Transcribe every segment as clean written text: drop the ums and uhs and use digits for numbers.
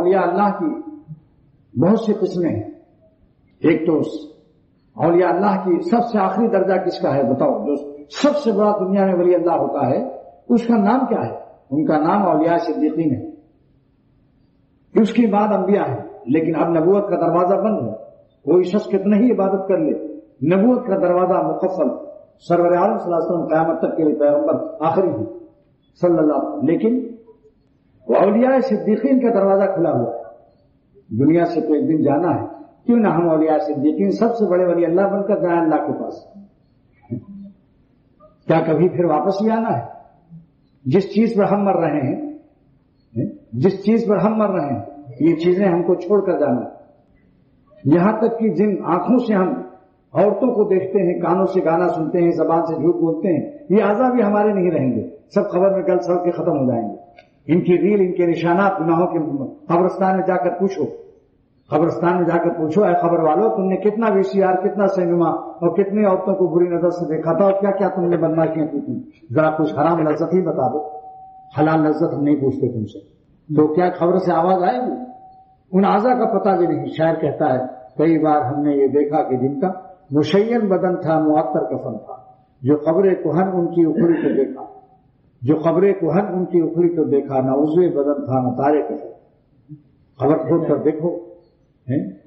औलिया अल्लाह की बहुत सी किस्में हैं। एक तो औलिया अल्लाह की सबसे आखिरी दर्जा किसका है बताओ? जो सबसे बड़ा दुनिया में वली अल्लाह होता है उसका नाम क्या है? उनका नाम औलिया सिद्दीकीन है। उसके बाद अंबिया है, लेकिन अब नबूवत का दरवाजा बंद है। कोई शख्स कितना ही इबादत कर ले, नबूवत का दरवाजा मुकफ्फल, सरवर आलम सल्लल्लाहु अलैहि वसल्लम क़यामत तक के लिए पैगंबर आखिरी है सल्लल्लाहु अलैहि वसल्लम। लेकिन वो औलिया सिद्दीकीन का दरवाजा खुला हुआ है। दुनिया से तो एक दिन जाना है, क्यों ना हम औलिया सिद्दीकीन सबसे बड़े वली अल्लाह बनकर जाए अल्लाह के पास। क्या कभी फिर वापस भी आना है? जिस चीज पर हम मर रहे हैं, जिस चीज पर हम मर रहे हैं, ये चीजें हमको छोड़कर जाना है। यहां तक कि जिन आंखों से हम औरतों को देखते हैं, कानों से गाना सुनते हैं, जबान से झूठ बोलते हैं, ये आज़ा भी हमारे नहीं रहेंगे, सब खबर में गल सड़ के खत्म हो जाएंगे। इनकी रील, इनके निशानात गुनाहों के कब्रिस्तान में जाकर पूछो, कब्रिस्तान में जाकर पूछो, ऐ खबर वालों, तुमने कितना वीसीआर, कितना सिनेमा और कितनी औरतों को बुरी नजर से देखा था और क्या क्या तुमने बदमाशियां की थी? जरा कुछ हराम लज्जत ही बता दो। हलाल लज्जत हम नहीं पूछते तुमसे, तो क्या खबर से आवाज आएगी? उन आज़ा का पता भी नहीं। शायर कहता है, कई बार हमने ये देखा कि जिनका मुशय्यन बदन था, मुअत्तर कफन था, जो कब्र कुहन उनकी उखड़ी तो देखा, जो कब्र कुहन उनकी उखड़ी तो देखा, न उज़्वे बदन था न तारे कफन। खबर खोद कर देखो,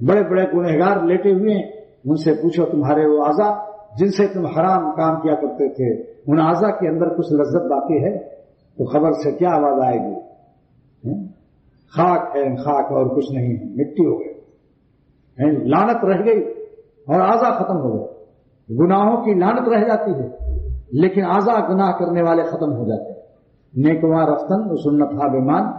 बड़े बड़े गुनहगार लेटे हुए हैं, उनसे पूछो तुम्हारे वो आज़ा जिनसे तुम हराम काम किया करते थे, उन आज़ा के अंदर कुछ लज्जत बाकी है? तो खबर से क्या आवाज आएगी? खाक है, खाक और कुछ नहीं है, मिट्टी हो गई, लानत रह गई और आज़ा खत्म हो गए। गुनाहों की लानत रह जाती है, लेकिन आज़ा गुनाह करने वाले खत्म हो जाते हैं। नेकवा रफ्तन सुन्नत हा बेमान,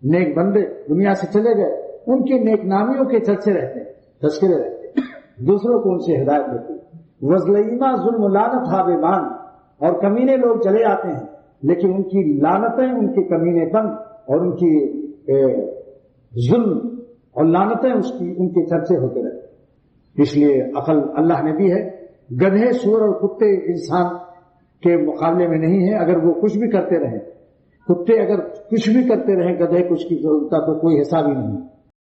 नेक बंदे दुनिया से चले गए, उनके नेक नामियों के चर्चे रहते हैं, तस्करे रहते हैं, दूसरों को उनसे हिदायत होती है। वज़लईमा जुल्म लानत हा बेमान, और कमीने लोग चले आते हैं, लेकिन उनकी लानतें, उनके कमीनेपन और उनकी जुल्म और लानतें उनके चर्चे होते रहते हैं। इसलिए अकल अल्लाह ने दी है। गधे, सूअर और कुत्ते इंसान के मुकाबले में नहीं है। अगर वो कुछ भी करते रहे, कुत्ते अगर कुछ भी करते रहे, गधे कुछ की, उनका तो कोई हिसाब ही नहीं।